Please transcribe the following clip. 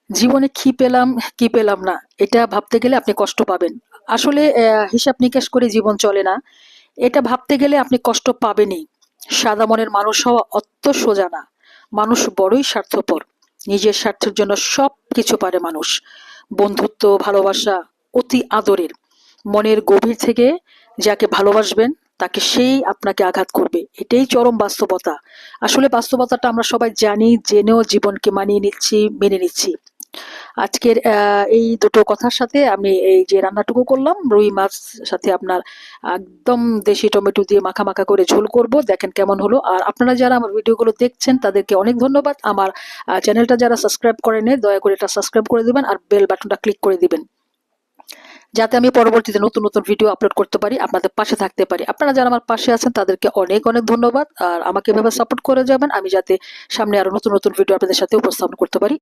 জীবনে কি পেলাম, কি পেলাম না, এটা ভাবতে গেলে আপনি কষ্ট পাবেন। আসলে হিসাব নিকাশ করে জীবন চলে না। এটা ভাবতে গেলে আপনি কষ্ট পাবেনই। সাদা মনের মানুষ হওয়া অত সোজা না। মানুষ বড়ই স্বার্থপর। নিজের স্বার্থের জন্য সবকিছু পারে মানুষ। বন্ধুত্ব, ভালোবাসা অতি আদরের। মনের গভীর থেকে যাকে ভালোবাসবেন তাকে সেই আপনাকে আঘাত করবে। এটাই চরম বাস্তবতা। আসলে বাস্তবতাটা আমরা সবাই জানি, জেনেও জীবনকে মানিয়ে নিচ্ছি, মেনে নিচ্ছি। আজকের এই দুটো কথার সাথে আমি এই যে রান্নাটুকু করলাম, রুই মাছ সাথে আপনার একদম দেশি টমেটো দিয়ে মাখা মাখা করে ঝোল করব, দেখেন কেমন হলো। আর আপনারা যারা আমার ভিডিওগুলো দেখছেন তাদেরকে অনেক ধন্যবাদ। আমার চ্যানেলটা যারা সাবস্ক্রাইব করেন দয়া করে এটা সাবস্ক্রাইব করে দিবেন আর বেল বাটনটা ক্লিক করে দিবেন, যাতে আমি পরবর্তীতে নতুন নতুন ভিডিও আপলোড করতে পারি, আপনাদের পাশে থাকতে পারি। আপনারা যারা আমার পাশে আছেন তাদেরকে অনেক অনেক ধন্যবাদ। আর আমাকে এভাবে সাপোর্ট করে যাবেন, আমি যাতে সামনে আরো নতুন নতুন ভিডিও আপনাদের সাথে উপস্থাপন করতে পারি।